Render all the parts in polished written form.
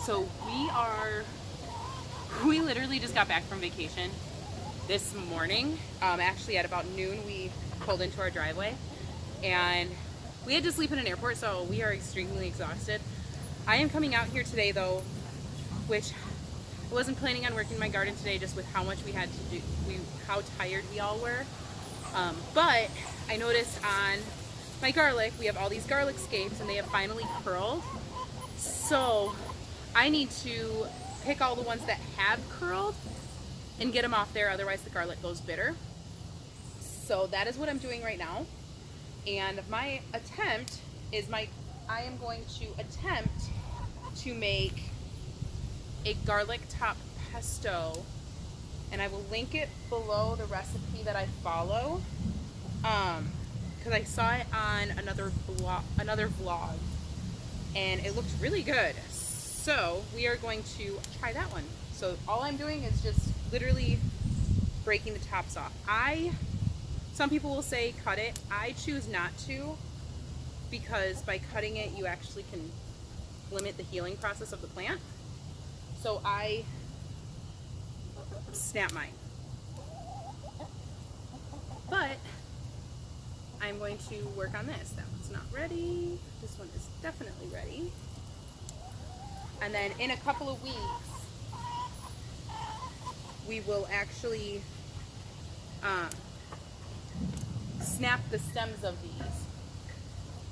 So we literally just got back from vacation this morning. Actually at about noon we pulled into our driveway and we had to sleep in an airport, so we are extremely exhausted. I am coming out here today though, which I wasn't planning on working my garden today just with how much we had to do, how tired we all were. But I noticed on my garlic, we have all these garlic scapes and they have finally curled. So I need to pick all the ones that have curled and get them off there, otherwise the garlic goes bitter. So that is what I'm doing right now. And my attempt is I am going to attempt to make a garlic top pesto, and I will link it below the recipe that I follow, because I saw it on another vlog and it looked really good. So we are going to try that one. So all I'm doing is just literally breaking the tops off. Some people will say cut it. I choose not to, because by cutting it you actually can limit the healing process of the plant. So I snap mine. But I'm going to work on this. That one's not ready. This one is definitely ready. And then in a couple of weeks, we will actually snap the stems of these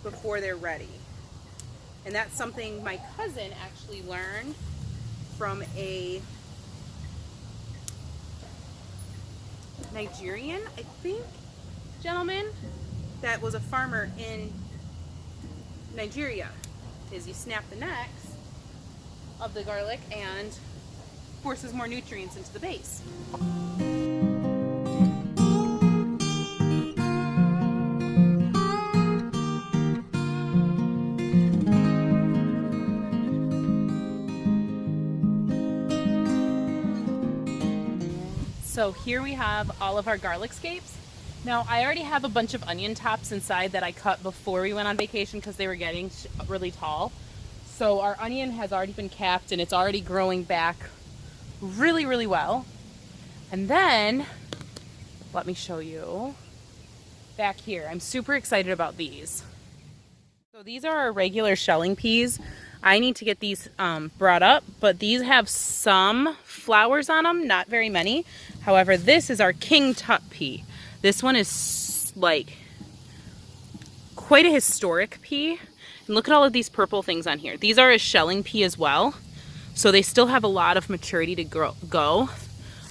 before they're ready. And that's something my cousin actually learned from a Nigerian, I think, gentleman that was a farmer in Nigeria. Is you snap the necks of the garlic and forces more nutrients into the base. So here we have all of our garlic scapes. Now I already have a bunch of onion tops inside that I cut before we went on vacation because they were getting really tall. So our onion has already been capped and it's already growing back really, really well. And then, let me show you back here. I'm super excited about these. So these are our regular shelling peas. I need to get these brought up, but these have some flowers on them, not very many. However, this is our King Tut pea. This one is like quite a historic pea. And look at all of these purple things on here. These are a shelling pea as well. So they still have a lot of maturity to go,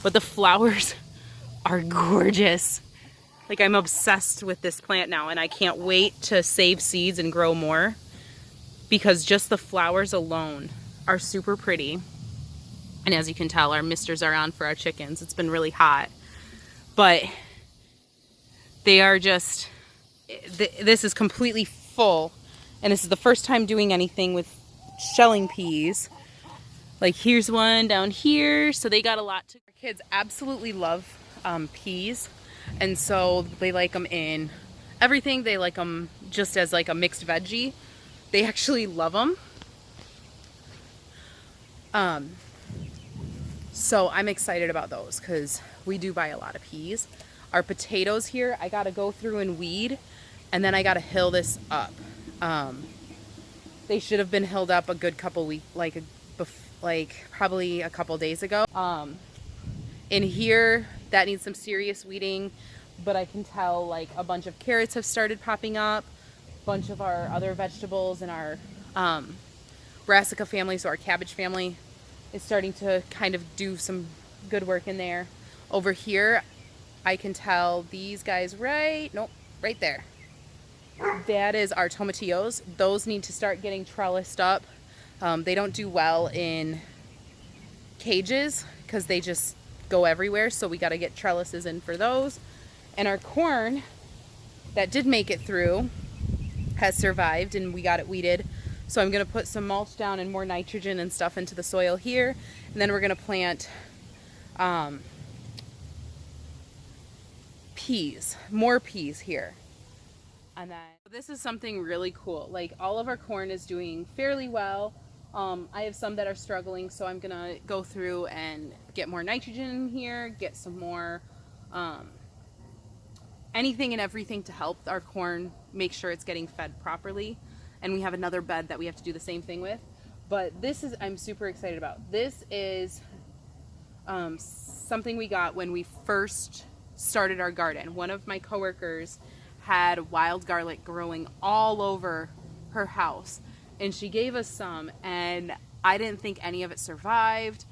but the flowers are gorgeous. Like, I'm obsessed with this plant now and I can't wait to save seeds and grow more, because just the flowers alone are super pretty. And as you can tell, our misters are on for our chickens. It's been really hot, but they are just, this is completely full. And this is the first time doing anything with shelling peas. Like, here's one down here. So they got a lot to. Our kids absolutely love peas. And so they like them in everything. They like them just as like a mixed veggie. They actually love them. So I'm excited about those because we do buy a lot of peas. Our potatoes here, I got to go through and weed, and then I got to hill this up. They should have been hilled up a good couple weeks, like probably a couple days ago. In here, that needs some serious weeding, but I can tell like a bunch of carrots have started popping up. A bunch of our other vegetables in our brassica family, so our cabbage family, is starting to kind of do some good work in there. Over here, I can tell these guys right there. That is our tomatillos. Those need to start getting trellised up. They don't do well in cages because they just go everywhere, so we got to get trellises in for those. And our corn that did make it through has survived and we got it weeded. So I'm going to put some mulch down and more nitrogen and stuff into the soil here, and then we're going to plant peas, more peas here. And then this is something really cool. Like, all of our corn is doing fairly well. I have some that are struggling, so I'm gonna go through and get more nitrogen in here, get some more anything and everything to help our corn make sure it's getting fed properly. And we have another bed that we have to do the same thing with. But this is, I'm super excited about. This is something we got when we first started our garden. One of my coworkers had wild garlic growing all over her house, and she gave us some, and I didn't think any of it survived.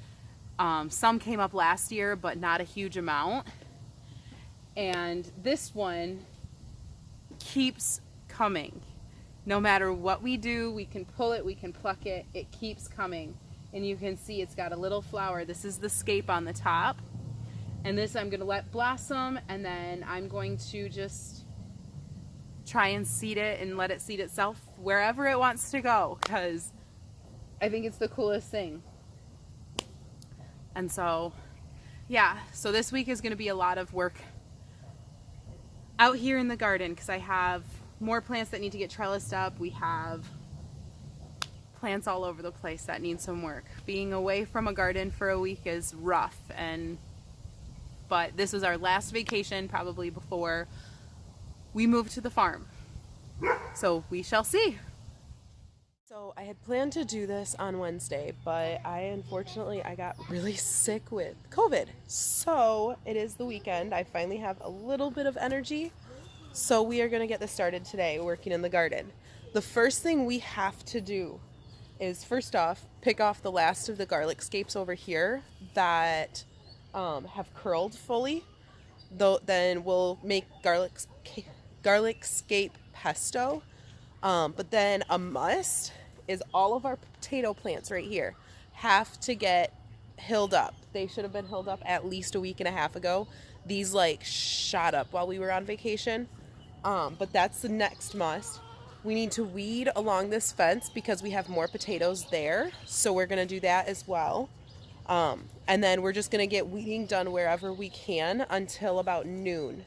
Some came up last year, but not a huge amount. And this one keeps coming. No matter what we do, we can pull it, we can pluck it, it keeps coming. And you can see it's got a little flower. This is the scape on the top. And this I'm gonna let blossom, and then I'm going to just try and seed it and let it seed itself wherever it wants to go, because I think it's the coolest thing. And so, yeah, so this week is gonna be a lot of work out here in the garden, because I have more plants that need to get trellised up. We have plants all over the place that need some work. Being away from a garden for a week is rough, but this was our last vacation probably before we moved to the farm. So we shall see. So I had planned to do this on Wednesday, but unfortunately I got really sick with COVID. So it is the weekend. I finally have a little bit of energy. So we are going to get this started today, working in the garden. The first thing we have to do is, first off, pick off the last of the garlic scapes over here that have curled fully. Then we'll make garlic scape pesto. But then a must is all of our potato plants right here have to get hilled up. They should have been hilled up at least a week and a half ago. These like shot up while we were on vacation. But that's the next must. We need to weed along this fence because we have more potatoes there. So we're going to do that as well. And then we're just going to get weeding done wherever we can until about noon.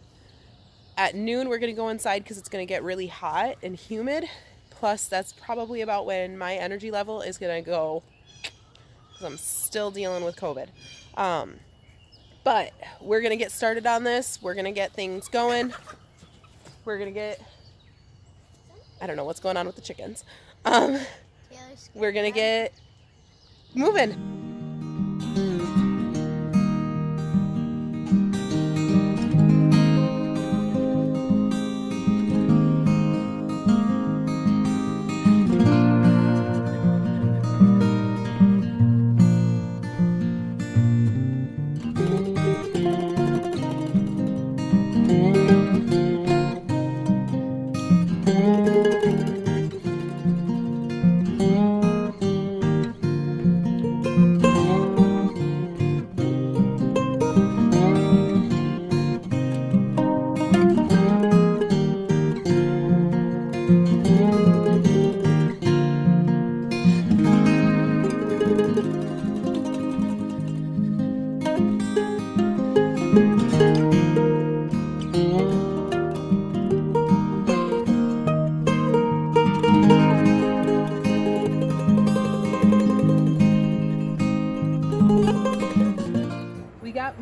At noon, we're going to go inside because it's going to get really hot and humid. Plus, that's probably about when my energy level is going to go, because I'm still dealing with COVID. But we're going to get started on this. We're going to get things going. We're going to get, I don't know what's going on with the chickens. We're going to get moving.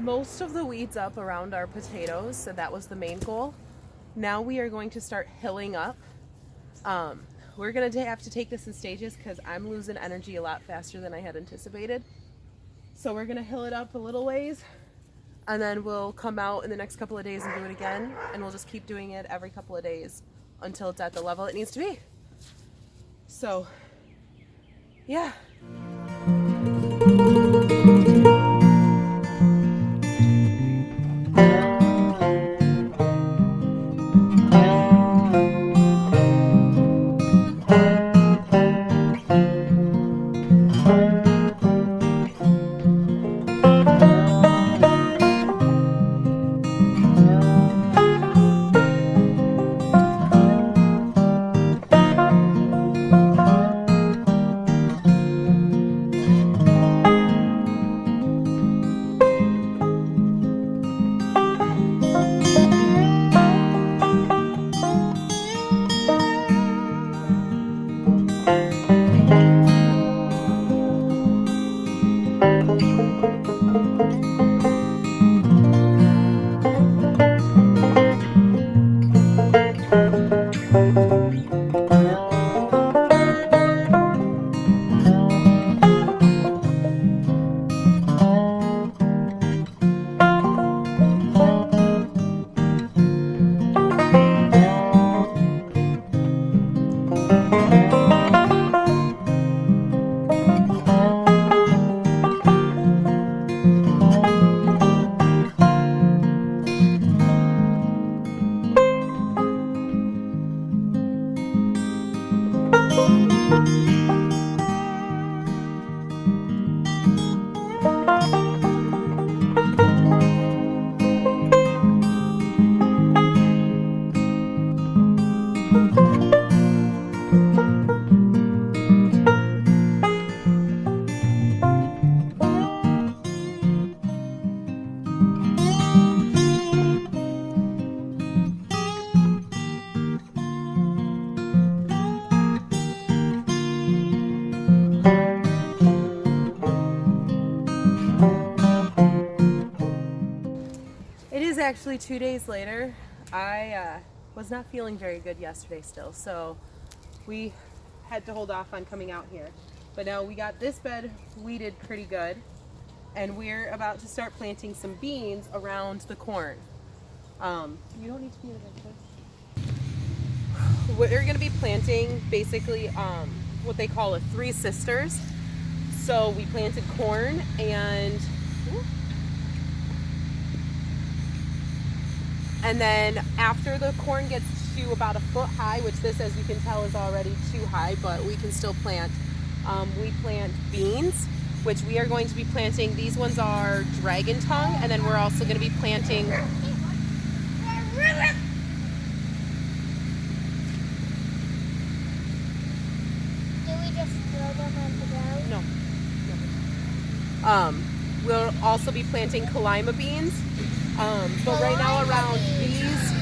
Most of the weeds up around our potatoes, so that was the main goal. Now we are going to start hilling up. We're going to have to take this in stages because I'm losing energy a lot faster than I had anticipated. So we're going to hill it up a little ways, and then we'll come out in the next couple of days and do it again, and we'll just keep doing it every couple of days until it's at the level it needs to be. So, yeah. actually 2 days later. I was not feeling very good yesterday still, so we had to hold off on coming out here. But now we got this bed weeded pretty good, and we're about to start planting some beans around the corn. You don't need to be in the right place. We're going to be planting basically what they call a Three Sisters. So we planted corn and then after the corn gets to about a foot high, which this, as you can tell, is already too high, but we can still plant. We plant beans, which we are going to be planting. These ones are dragon tongue, and then we're also going to be planting. Do we just throw them on the ground? No. We'll also be planting Kalima beans. But right now around these,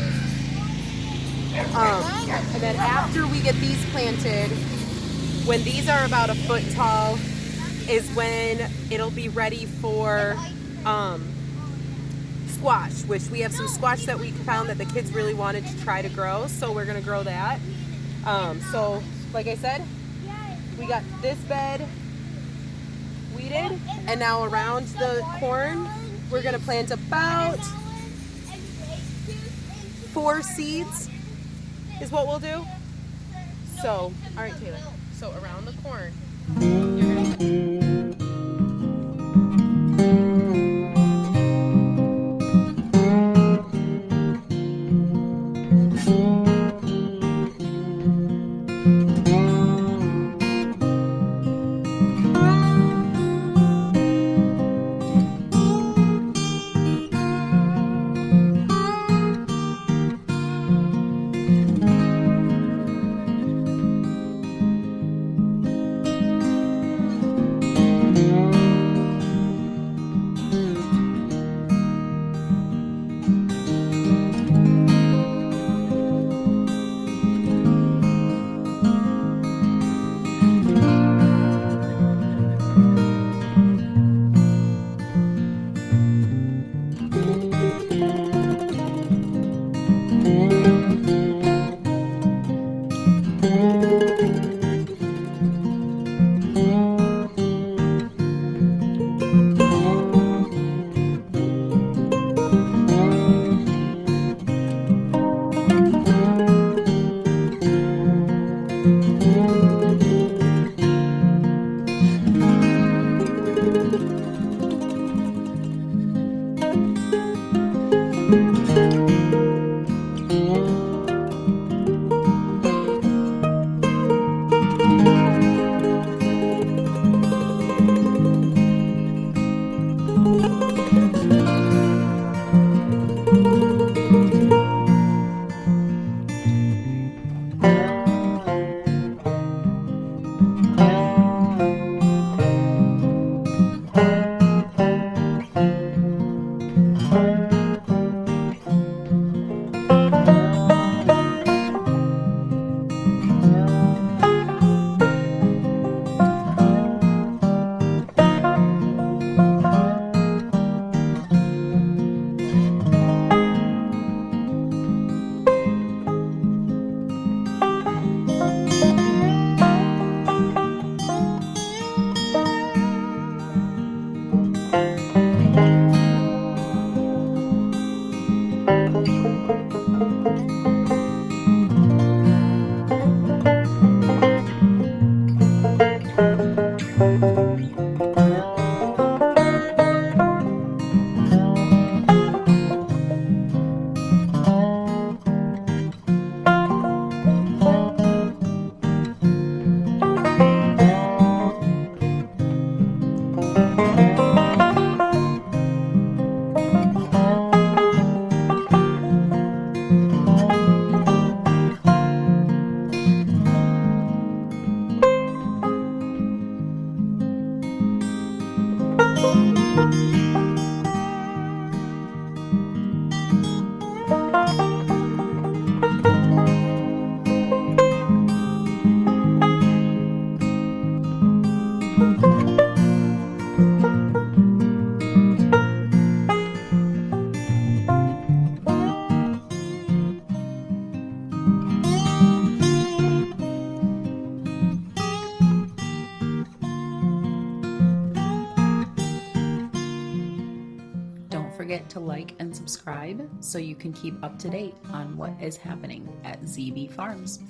and then after we get these planted, when these are about a foot tall, is when it'll be ready for squash, which we have some squash that we found that the kids really wanted to try to grow, so we're gonna grow that. So like I said, we got this bed weeded, and now around the corn we're gonna plant about 4 seeds is what we'll do. So, all right, Taylor. So around the corn, you're gonna forget to like and subscribe so you can keep up to date on what is happening at ZB Farms.